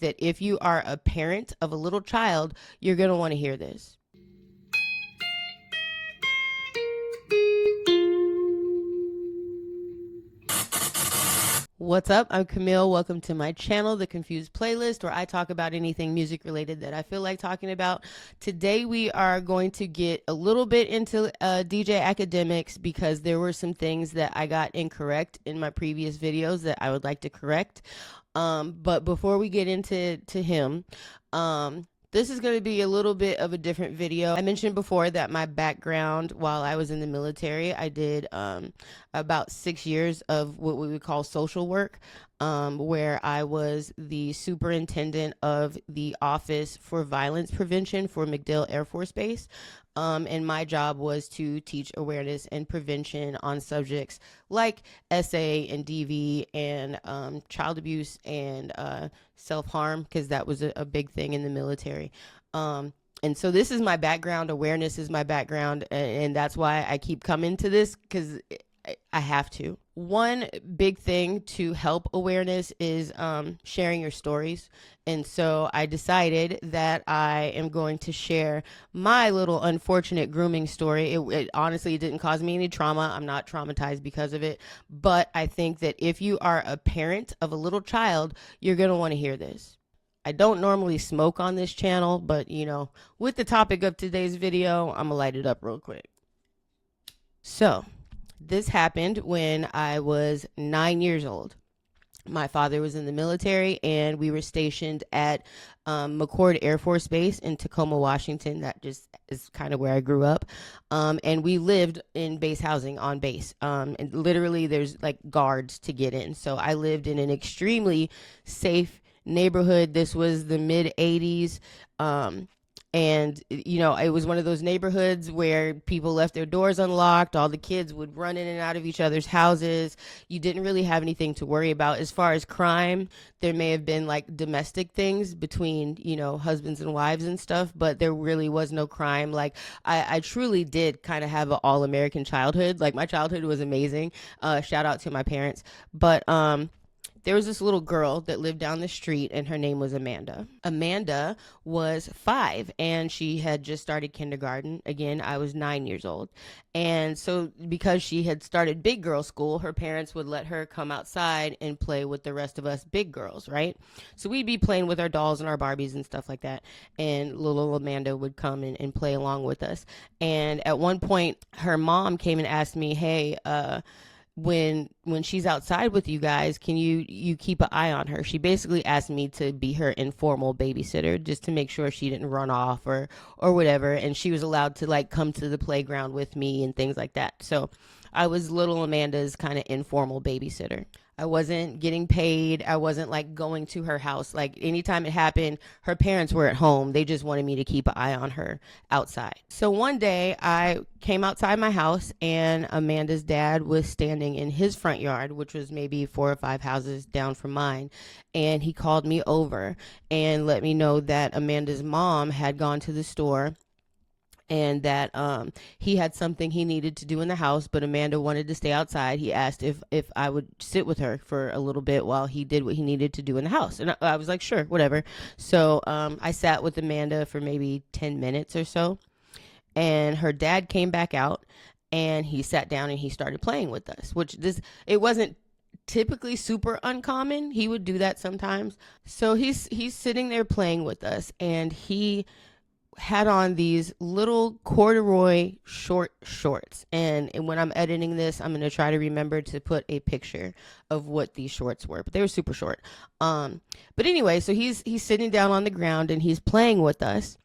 that if you are a parent of a little child, you're going to want to hear this. What's up? I'm Camille. Welcome to my channel, The Confused Playlist, where I talk about anything music related that I feel like talking about. Today we are going to get a little bit into DJ Akademiks because there were some things that I got incorrect in my previous videos that I would like to correct. But before we get into him, this is going to be a little bit of a different video. I mentioned before that my background while I was in the military, I did about 6 years of what we would call social work, where I was the superintendent of the Office for Violence Prevention for MacDill Air Force Base. And my job was to teach awareness and prevention on subjects like SA and DV and child abuse and self-harm, because that was a big thing in the military. And so this is my background. Awareness is my background. And that's why I keep coming to this, because I have to. One big thing to help awareness is sharing your stories. And so I decided that I am going to share my little unfortunate grooming story. It honestly didn't cause me any trauma. I'm not traumatized because of it. But I think that if you are a parent of a little child, you're going to want to hear this. I don't normally smoke on this channel, but you know, with the topic of today's video, I'm gonna light it up real quick. So this happened when I was 9 years old. My father was in the military and we were stationed at McCord Air Force Base in Tacoma, Washington. That just is kind of where I grew up. And we lived in base housing on base. And literally there's like guards to get in. So I lived in an extremely safe neighborhood. This was the mid 80s. And, you know, it was one of those neighborhoods where people left their doors unlocked. All the kids would run in and out of each other's houses. You didn't really have anything to worry about. As far as crime, there may have been like domestic things between, you know, husbands and wives and stuff, but there really was no crime. Like I truly did kind of have an all-American childhood. Like my childhood was amazing. Shout out to my parents. But, there was this little girl that lived down the street and her name was Amanda. Amanda was 5 and she had just started kindergarten. Again, I was 9 years old. And so because she had started big girl school, her parents would let her come outside and play with the rest of us big girls, right? So we'd be playing with our dolls and our Barbies and stuff like that. And little Amanda would come and play along with us. And at one point, her mom came and asked me, hey, when she's outside with you guys, can you keep an eye on her? She basically asked me to be her informal babysitter just to make sure she didn't run off or whatever. And she was allowed to like come to the playground with me and things like that. So I was little Amanda's kind of informal babysitter. I wasn't getting paid. I wasn't like going to her house. Like anytime it happened, her parents were at home. They just wanted me to keep an eye on her outside. So one day I came outside my house and Amanda's dad was standing in his front yard, which was maybe 4 or 5 houses down from mine. And he called me over and let me know that Amanda's mom had gone to the store and that he had something he needed to do in the house, but Amanda wanted to stay outside. He asked if I would sit with her for a little bit while he did what he needed to do in the house. And I was like, sure, whatever. So I sat with Amanda for maybe 10 minutes or so. And her dad came back out and he sat down and he started playing with us, it wasn't typically super uncommon. He would do that sometimes. So he's sitting there playing with us and he had on these little corduroy short shorts. And when I'm editing this, I'm going to try to remember to put a picture of what these shorts were, but they were super short. But anyway, so he's sitting down on the ground and he's playing with us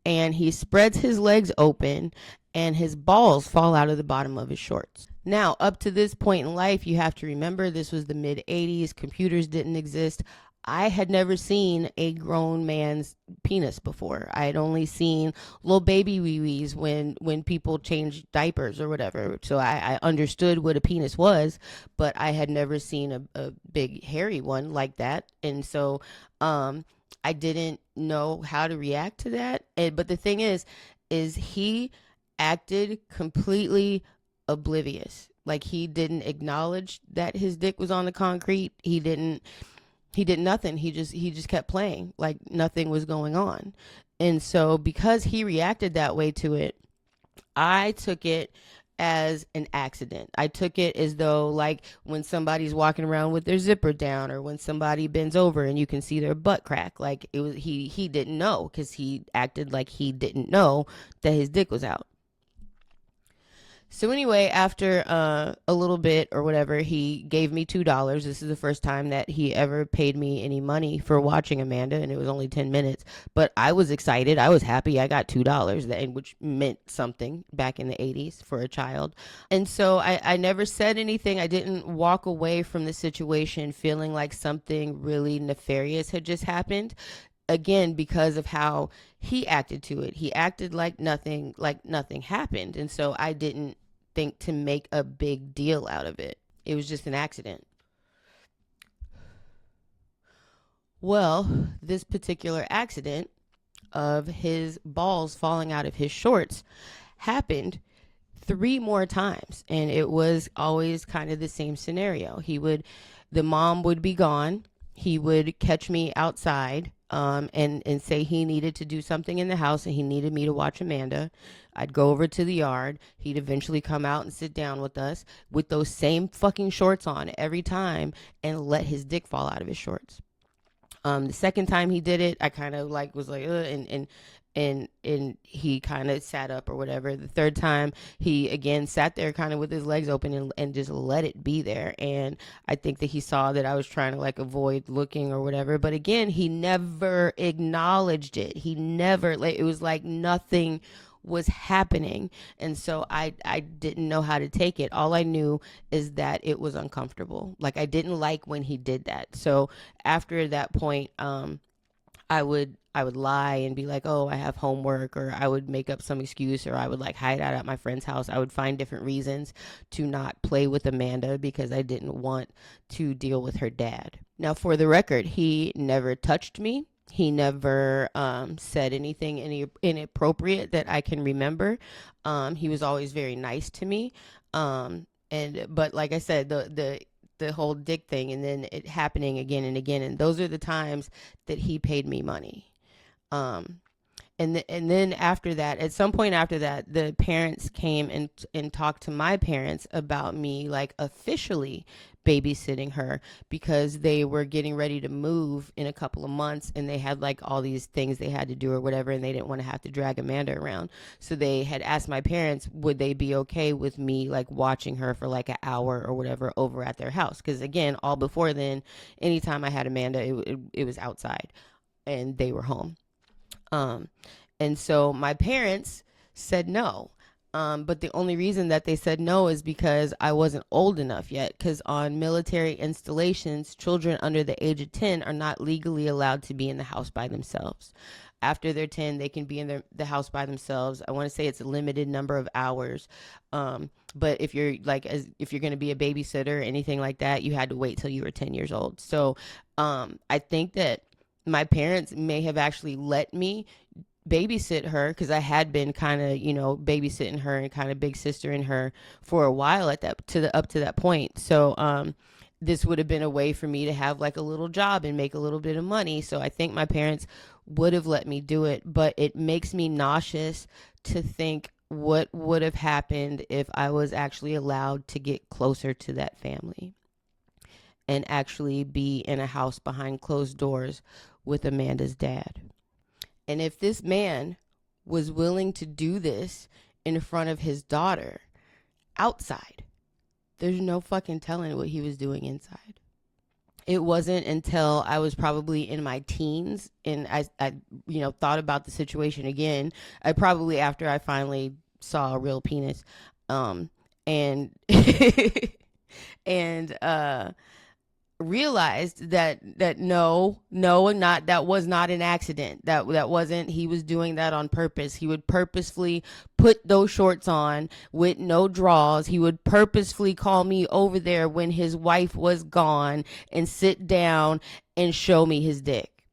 and he spreads his legs open and his balls fall out of the bottom of his shorts. Now, up to this point in life, you have to remember this was the mid 80s. Computers didn't exist. I had never seen a grown man's penis before. I had only seen little baby wee-wees when people changed diapers or whatever. So I understood what a penis was, but I had never seen a big hairy one like that. And so I didn't know how to react to that. But the thing is he acted completely oblivious. Like he didn't acknowledge that his dick was on the concrete. He didn't He did nothing. He just kept playing like nothing was going on. And so because he reacted that way to it, I took it as an accident. I took it as though like when somebody's walking around with their zipper down, or when somebody bends over and you can see their butt crack, like it was he didn't know, cuz he acted like he didn't know that his dick was out. So anyway, after a little bit or whatever, he gave me $2. This is the first time that he ever paid me any money for watching Amanda, and it was only 10 minutes. But I was excited. I was happy. I got $2, which meant something back in the '80s for a child. And so I never said anything. I didn't walk away from the situation feeling like something really nefarious had just happened. Again, because of how he acted to it, he acted like nothing happened, and so I didn't think to make a big deal out of it. It was just an accident. Well, this particular accident of his balls falling out of his shorts happened 3 more times, and it was always kind of the same scenario. The mom would be gone. He would catch me outside, and say he needed to do something in the house and he needed me to watch Amanda. I'd go over to the yard. He'd eventually come out and sit down with us with those same fucking shorts on every time and let his dick fall out of his shorts. The second time he did it, I kind of like was like, and he kind of sat up or whatever. The third time, he again sat there kind of with his legs open and just let it be there. And I think that he saw that I was trying to like avoid looking or whatever. But again, he never acknowledged it. He never, like, it was like nothing was happening. And so I didn't know how to take it. All I knew is that it was uncomfortable. Like, I didn't like when he did that. So after that point, I would lie and be like, oh, I have homework, or I would make up some excuse, or I would like hide out at my friend's house. I would find different reasons to not play with Amanda because I didn't want to deal with her dad. Now, for the record, he never touched me. He never said anything inappropriate that I can remember. He was always very nice to me. But like I said, the whole dick thing, and then it happening again and again, and those are the times that he paid me money. Um, and then after that, at some point after that, the parents came and talked to my parents about me like officially babysitting her, because they were getting ready to move in a couple of months and they had like all these things they had to do or whatever, and they didn't want to have to drag Amanda around. So they had asked my parents would they be okay with me like watching her for like an hour or whatever over at their house, because again, all before then, anytime I had Amanda, it was outside and they were home. um and so my parents said no. But the only reason that they said no is because I wasn't old enough yet. Because on military installations, children under the age of 10 are not legally allowed to be in the house by themselves. After they're 10, they can be in the house by themselves. I want to say it's a limited number of hours. But if you're like, if you're going to be a babysitter or anything like that, you had to wait till you were 10 years old. So I think that my parents may have actually let me babysit her, because I had been kind of, babysitting her and kind of big sister in her for a while at that up to that point. So this would have been a way for me to have like a little job and make a little bit of money. So I think my parents would have let me do it, but it makes me nauseous to think what would have happened if I was actually allowed to get closer to that family and actually be in a house behind closed doors with Amanda's dad. And if this man was willing to do this in front of his daughter outside, there's no fucking telling what he was doing inside. It wasn't until I was probably in my teens and I thought about the situation again. I probably, after I finally saw a real penis, and and realized that not that was not an accident. That wasn't, he was doing that on purpose. He would purposefully put those shorts on with no drawers. He would purposefully call me over there when his wife was gone and sit down and show me his dick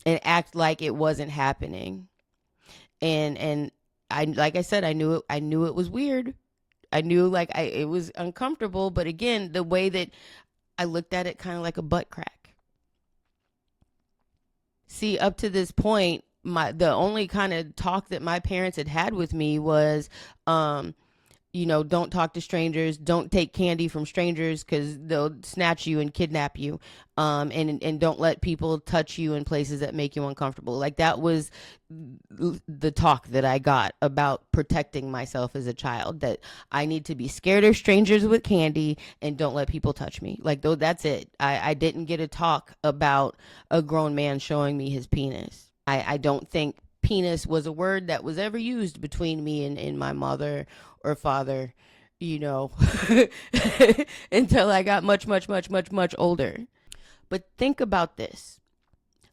and act like it wasn't happening. And I, like I said, I knew it was weird. I knew it was uncomfortable, but again, the way that I looked at it kind of like a butt crack. See, up to this point, the only kind of talk that my parents had with me was, um, don't talk to strangers, don't take candy from strangers because they'll snatch you and kidnap you, and don't let people touch you in places that make you uncomfortable. Like that was the talk that I got about protecting myself as a child. That I need to be scared of strangers with candy and don't let people touch me. Like though that's it. I didn't get a talk about a grown man showing me his penis. I don't think penis was a word that was ever used between me and my mother or father, you know, until I got much, much, much, much, much older. But think about this.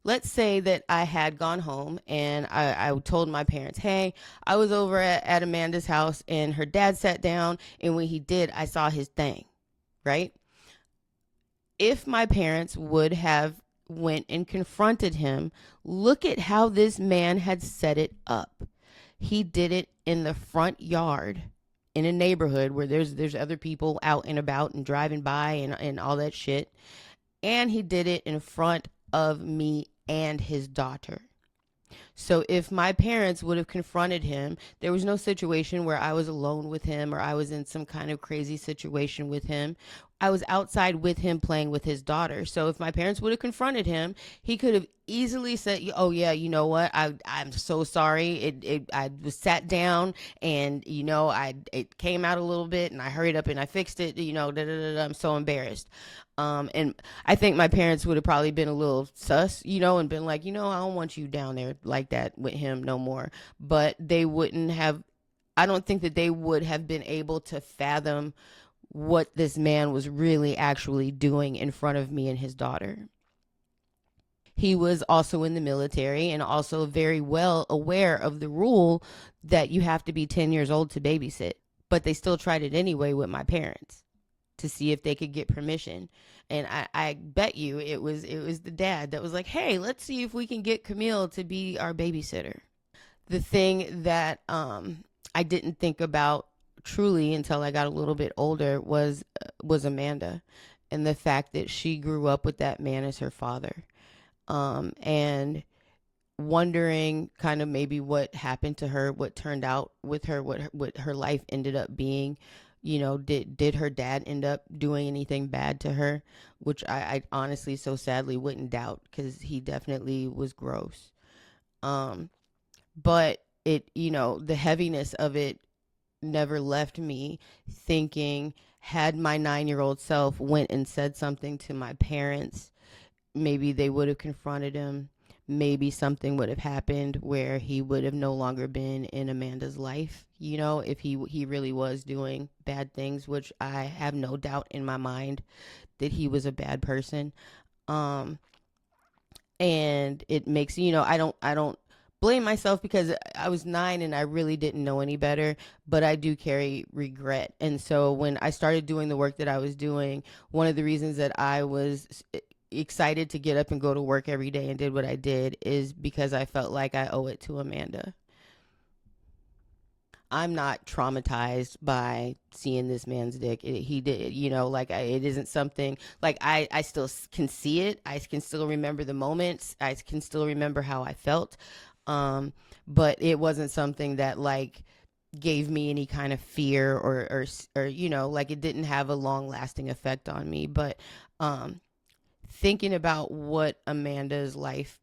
Let's say that I had gone home and I told my parents, hey, I was over at Amanda's house and her dad sat down, and when he did, I saw his thing, right? If my parents would have went and confronted him, look at how this man had set it up. He did it in the front yard in a neighborhood where there's other people out and about and driving by and all that shit. And he did it in front of me and his daughter. So if my parents would have confronted him, there was no situation where I was alone with him or I was in some kind of crazy situation with him. I was outside with him playing with his daughter. So if my parents would have confronted him, he could have easily said, "Oh yeah, you know what? I'm so sorry. I was sat down and it came out a little bit and I hurried up and I fixed it. I'm so embarrassed." And I think my parents would have probably been a little sus, and been like, I don't want you down there like that with him no more. But they wouldn't have, I don't think that they would have been able to fathom what this man was really actually doing in front of me and his daughter. He was also in the military and also very well aware of the rule that you have to be 10 years old to babysit. But they still tried it anyway with my parents to see if they could get permission. And I bet you it was the dad that was like, hey, let's see if we can get Camille to be our babysitter. The thing that I didn't think about truly until I got a little bit older was Amanda, and the fact that she grew up with that man as her father, and wondering kind of maybe what happened to her, what turned out with her, what her life ended up being. Did her dad end up doing anything bad to her? Which I honestly so sadly wouldn't doubt, because he definitely was gross. But the heaviness of it never left me thinking, had my 9-year-old self went and said something to my parents, maybe they would have confronted him. Maybe something would have happened where he would have no longer been in Amanda's life, if he really was doing bad things, which I have no doubt in my mind that he was a bad person. And it makes, I don't blame myself, because I was 9 and I really didn't know any better, but I do carry regret. And so when I started doing the work that I was doing, one of the reasons that I was excited to get up and go to work every day and did what I did is because I felt like I owe it to Amanda. I'm not traumatized by seeing this man's dick. He did, it isn't something like I still can see it. I can still remember the moments. I can still remember how I felt. But it wasn't something that like gave me any kind of fear or like it didn't have a long lasting effect on me. But, thinking about what Amanda's life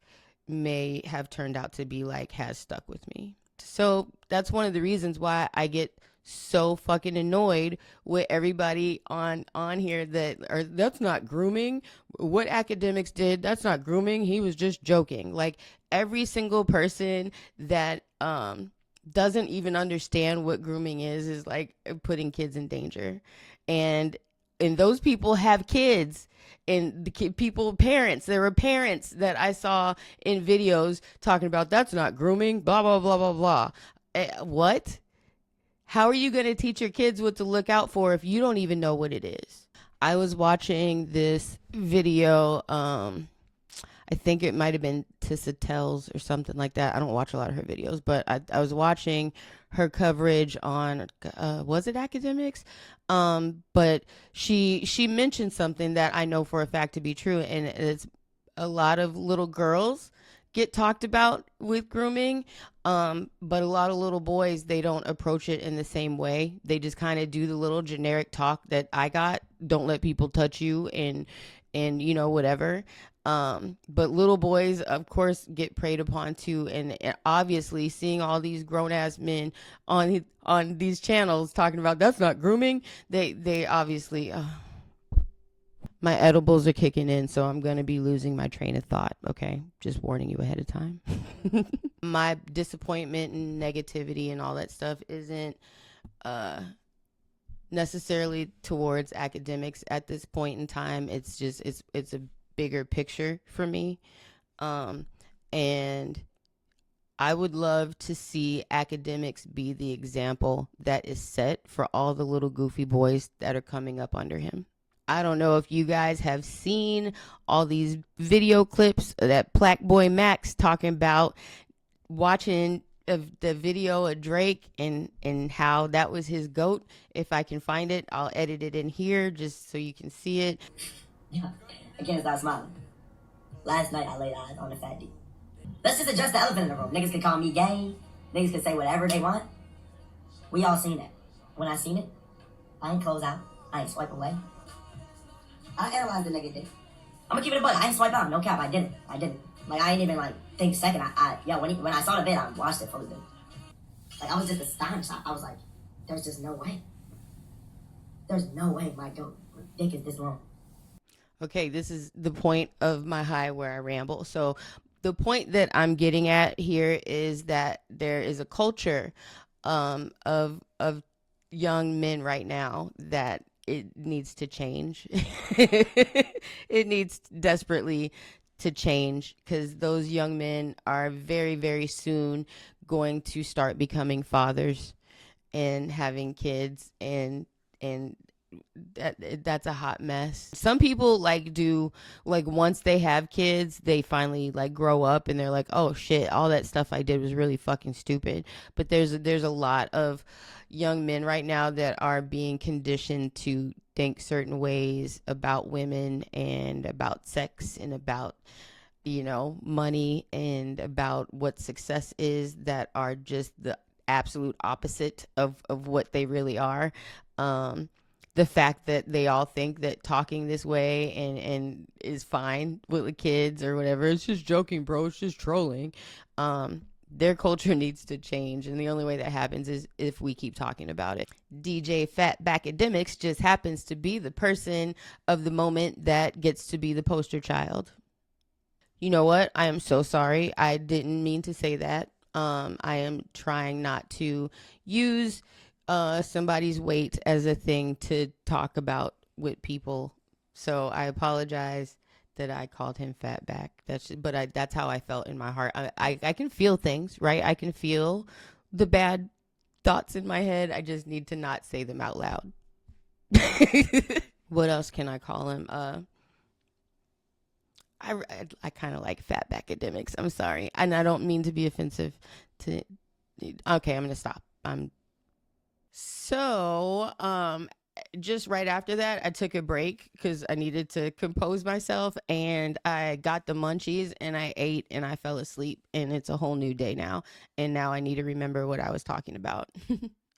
may have turned out to be like has stuck with me. So that's one of the reasons why I get so fucking annoyed with everybody on here that's not grooming. What Akademiks did, that's not grooming. He was just joking. Like every single person that doesn't even understand what grooming is like putting kids in danger. And those people have kids. And the parents, there were parents that I saw in videos talking about that's not grooming, blah, blah, blah, blah, blah. What? How are you going to teach your kids what to look out for if you don't even know what it is? I was watching this video. I think it might have been Tissa Tells or something like that. I don't watch a lot of her videos, but I was watching her coverage on, was it Akademiks? But she mentioned something that I know for a fact to be true, and it's a lot of little girls get talked about with grooming. But a lot of little boys, they don't approach it in the same way. They just kind of do the little generic talk that I got. Don't let people touch you, and you know, whatever. But little boys, of course, get preyed upon too, and obviously seeing all these grown ass men on these channels talking about that's not grooming. They obviously. My edibles are kicking in, so I'm going to be losing my train of thought. Okay. Just warning you ahead of time. My disappointment and negativity and all that stuff isn't uh, necessarily towards academics at this point in time. It's just, it's a bigger picture for me. Um, and I would love to see academics be the example that is set for all the little goofy boys that are coming up under him. I don't know if you guys have seen all these video clips that Black Boy Max talking about watching the video of Drake and how that was his goat. If I can find it, I'll edit it in here just so you can see it. Yeah, I can't stop smiling. Last night I laid eyes on a fat dude. Let's just address the elephant in the room. Niggas could call me gay. Niggas could say whatever they want. We all seen it. When I seen it, I ain't close out. I ain't swipe away. I analyzed the nigga dick. I'm gonna keep it a buck. I ain't swipe out. No cap. I didn't. Like I ain't even like think second. When I saw the vid, I watched it fully. Like I was just astonished. I was like, there's just no way. There's no way my dick is this long. Okay, this is the point of my high where I ramble. So the point that I'm getting at here is that there is a culture of young men right now that it needs to change. It needs desperately to change because those young men are very, very soon going to start becoming fathers and having kids, and that's a hot mess. Some people like do like once they have kids, they finally like grow up and they're like, "Oh shit, all that stuff I did was really fucking stupid." But there's a lot of young men right now that are being conditioned to think certain ways about women and about sex and about, you know, money and about what success is, that are just the absolute opposite of what they really are. The fact that they all think that talking this way and is fine with the kids or whatever, it's just joking, bro, it's just trolling. Their culture needs to change, and the only way that happens is if we keep talking about it. DJ Akademiks just happens to be the person of the moment that gets to be the poster child. You know what? I am so sorry. I didn't mean to say that. I am trying not to use somebody's weight as a thing to talk about with people. So I apologize that I called him fatback. That's how I felt in my heart. I can feel things, right? I can feel the bad thoughts in my head. I just need to not say them out loud. What else can I call him? I kind of like fat academics. I'm sorry, and I don't mean to be offensive. To okay, I'm gonna stop. Just right after that, I took a break because I needed to compose myself, and I got the munchies and I ate and I fell asleep, and it's a whole new day now, and now I need to remember what I was talking about.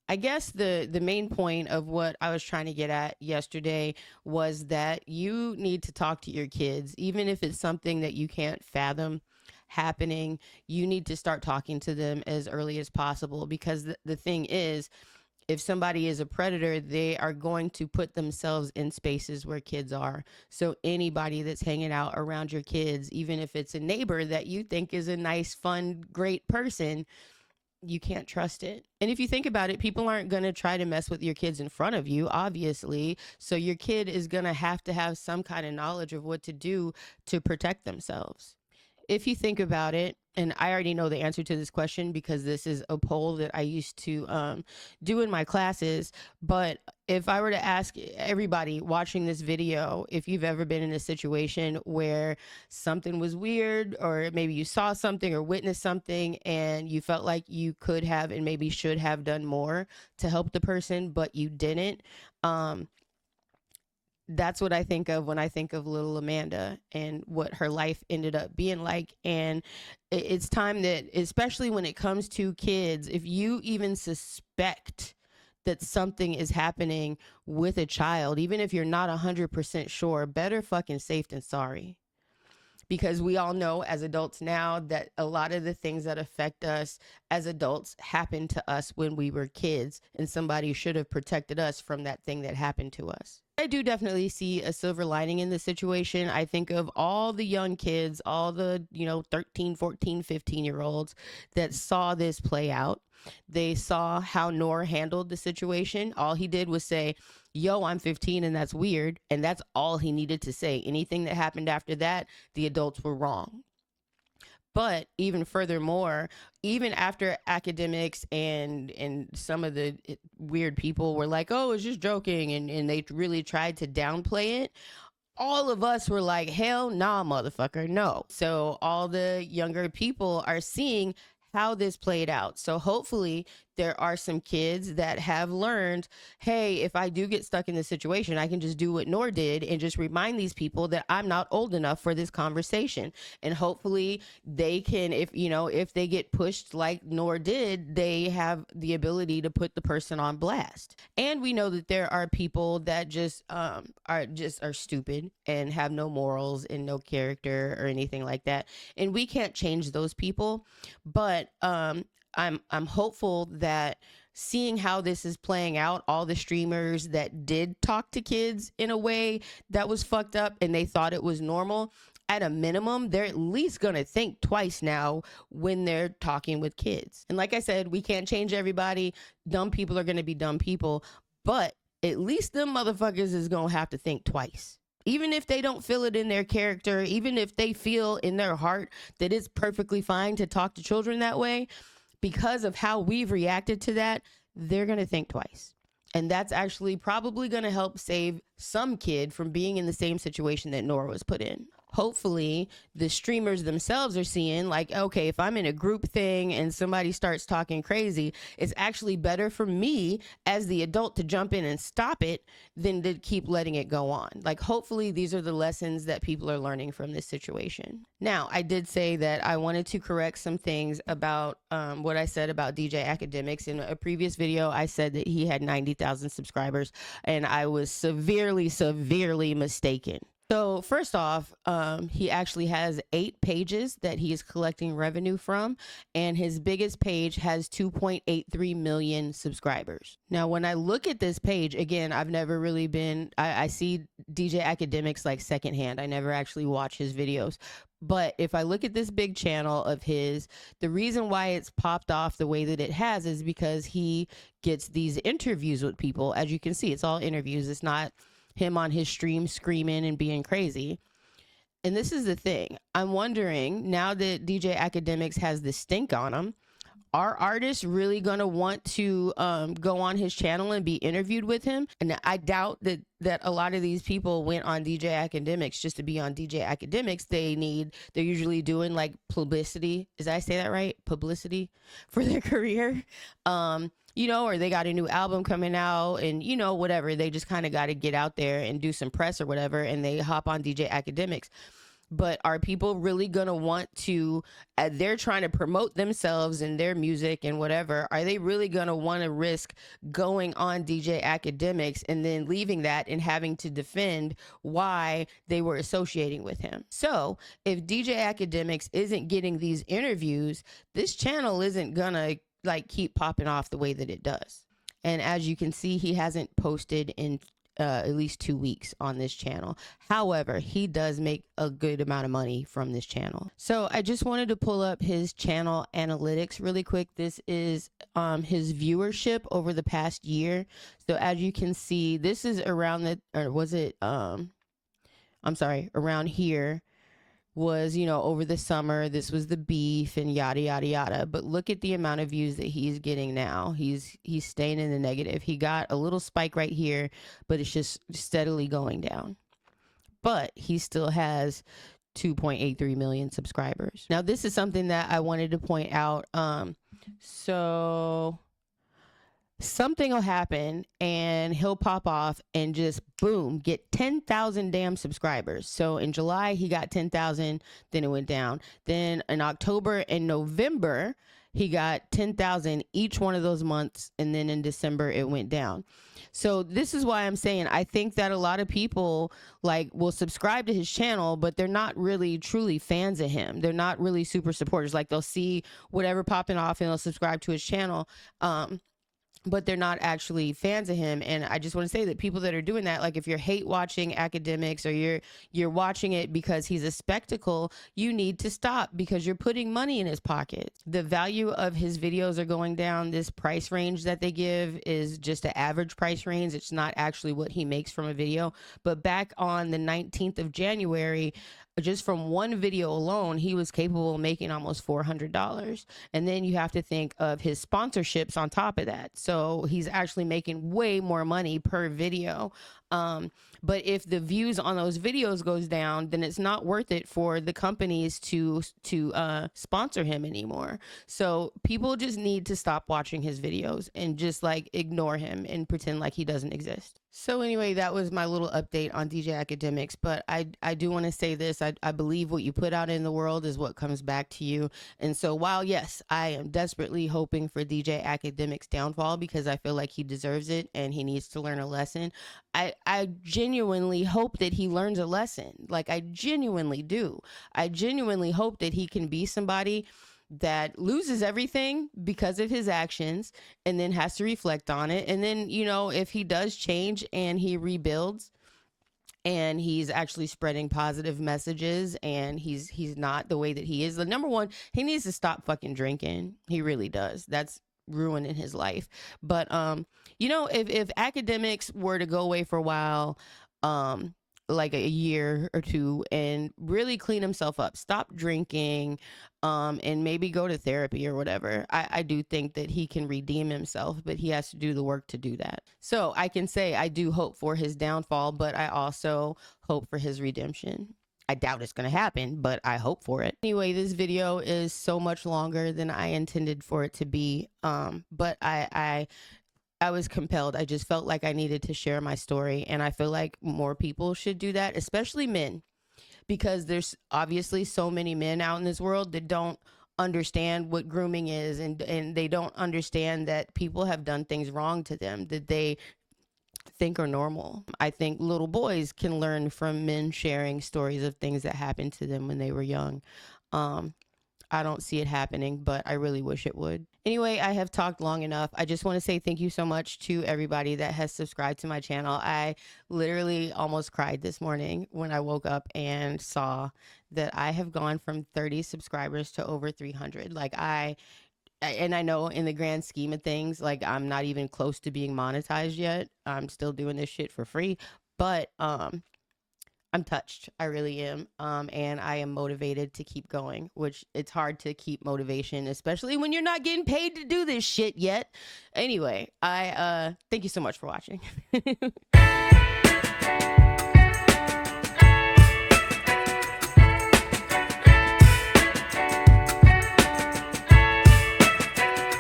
I guess the main point of what I was trying to get at yesterday was that you need to talk to your kids, even if it's something that you can't fathom happening. You need to start talking to them as early as possible, because the thing is, if somebody is a predator, they are going to put themselves in spaces where kids are. So anybody that's hanging out around your kids, even if it's a neighbor that you think is a nice, fun, great person, you can't trust it. And if you think about it, people aren't going to try to mess with your kids in front of you, obviously. So your kid is going to have some kind of knowledge of what to do to protect themselves. If you think about it, and I already know the answer to this question because this is a poll that I used to do in my classes. But if I were to ask everybody watching this video, if you've ever been in a situation where something was weird, or maybe you saw something or witnessed something and you felt like you could have and maybe should have done more to help the person, but you didn't, That's what I think of when I think of little Amanda and what her life ended up being like. And it's time that, especially when it comes to kids, if you even suspect that something is happening with a child, even if you're not 100% sure, better fucking safe than sorry. Because we all know as adults now that a lot of the things that affect us as adults happened to us when we were kids, and somebody should have protected us from that thing that happened to us. I do definitely see a silver lining in this situation. I think of all the young kids, all the, 13, 14, 15-year-olds that saw this play out. They saw how Noor handled the situation. All he did was say, yo, I'm 15 and that's weird. And that's all he needed to say. Anything that happened after that, the adults were wrong. But even furthermore, even after Akademiks and some of the weird people were like, oh, it's just joking, and they really tried to downplay it, all of us were like, hell nah, motherfucker, no. So all the younger people are seeing how this played out. So hopefully there are some kids that have learned, hey, if I do get stuck in this situation, I can just do what Noor did and just remind these people that I'm not old enough for this conversation. And hopefully they can, if they get pushed like Noor did, they have the ability to put the person on blast. And we know that there are people that just are stupid and have no morals and no character or anything like that. And we can't change those people. But I'm hopeful that seeing how this is playing out, all the streamers that did talk to kids in a way that was fucked up and they thought it was normal, at a minimum, they're at least going to think twice now when they're talking with kids. And like I said, we can't change everybody. Dumb people are going to be dumb people, but at least them motherfuckers is going to have to think twice. Even if they don't feel it in their character, even if they feel in their heart that it's perfectly fine to talk to children that way, because of how we've reacted to that, they're going to think twice. And that's actually probably going to help save some kid from being in the same situation that Noor was put in. Hopefully the streamers themselves are seeing like, okay, if I'm in a group thing and somebody starts talking crazy, it's actually better for me as the adult to jump in and stop it than to keep letting it go on. Like, hopefully these are the lessons that people are learning from this situation. Now, I did say that I wanted to correct some things about what I said about DJ Akademiks. In a previous video, I said that he had 90,000 subscribers, and I was severely mistaken. So first off, he actually has 8 pages that he is collecting revenue from, and his biggest page has 2.83 million subscribers. Now, when I look at this page, again, I've never really been, I see DJ Akademiks like secondhand. I never actually watch his videos. But if I look at this big channel of his, the reason why it's popped off the way that it has is because he gets these interviews with people. As you can see, it's all interviews. It's not him on his stream screaming and being crazy. And this is the thing. I'm wondering, now that DJ Akademiks has this stink on him, are artists really going to want to go on his channel and be interviewed with him? And I doubt that a lot of these people went on DJ Akademiks just to be on DJ Akademiks. They're usually doing like publicity. Did I say that right? Publicity for their career. Or they got a new album coming out and, whatever. They just kind of got to get out there and do some press or whatever. And they hop on DJ Akademiks. But are people really going to want to, they're trying to promote themselves and their music and whatever. Are they really going to want to risk going on DJ Akademiks and then leaving that and having to defend why they were associating with him? So if DJ Akademiks isn't getting these interviews, this channel isn't going to like keep popping off the way that it does. And as you can see, he hasn't posted in at least 2 weeks on this channel. However, he does make a good amount of money from this channel. So I just wanted to pull up his channel analytics really quick. This is his viewership over the past year. So as you can see, this is around around here was, over the summer. This was the beef and yada yada yada. But look at the amount of views that he's getting now. He's staying in the negative. He got a little spike right here, but it's just steadily going down. But he still has 2.83 million subscribers. Now, this is something that I wanted to point out. So something will happen and he'll pop off and just boom, get 10,000 damn subscribers. So in July, he got 10,000, then it went down. Then in October and November, he got 10,000 each one of those months. And then in December, it went down. So this is why I'm saying I think that a lot of people like will subscribe to his channel, but they're not really truly fans of him. They're not really super supporters. Like they'll see whatever popping off and they'll subscribe to his channel. But they're not actually fans of him. And I just want to say that people that are doing that, like if you're hate watching Akademiks or you're watching it because he's a spectacle, you need to stop because you're putting money in his pocket. The value of his videos are going down. This price range that they give is just an average price range. It's not actually what he makes from a video. But back on the 19th of January, just from one video alone, he was capable of making almost $400. And then you have to think of his sponsorships on top of that. So he's actually making way more money per video. But if the views on those videos goes down, then it's not worth it for the companies to sponsor him anymore. So people just need to stop watching his videos and just like ignore him and pretend like he doesn't exist. So anyway, that was my little update on DJ Akademiks. But I do want to say this. I believe what you put out in the world is what comes back to you. And so while, yes, I am desperately hoping for DJ Akademiks' downfall because I feel like he deserves it and he needs to learn a lesson, I genuinely hope that he learns a lesson. Like I genuinely do. I genuinely hope that he can be somebody that loses everything because of his actions and then has to reflect on it. And then, you know, if he does change and he rebuilds and he's actually spreading positive messages and he's not the way that he is, the number one, he needs to stop fucking drinking. He really does. That's ruining his life. But you know, if Akademiks were to go away for a while, like a year or two, and really clean himself up, stop drinking, and maybe go to therapy or whatever, I do think that he can redeem himself, but he has to do the work to do that. So I can say I do hope for his downfall, but I also hope for his redemption. I doubt it's going to happen, but I hope for it. Anyway, this video is so much longer than I intended for it to be. But I was compelled. I just felt like I needed to share my story. And I feel like more people should do that, especially men, because there's obviously so many men out in this world that don't understand what grooming is. And they don't understand that people have done things wrong to them that they think are normal. I think little boys can learn from men sharing stories of things that happened to them when they were young. I don't see it happening, but I really wish it would. Anyway, I have talked long enough. I just want to say thank you so much to everybody that has subscribed to my channel. I literally almost cried this morning when I woke up and saw that I have gone from 30 subscribers to over 300. Like and I know in the grand scheme of things, like I'm not even close to being monetized yet. I'm still doing this shit for free, but I'm touched. I really am. And I am motivated to keep going, which it's hard to keep motivation, especially when you're not getting paid to do this shit yet. Anyway, I thank you so much for watching.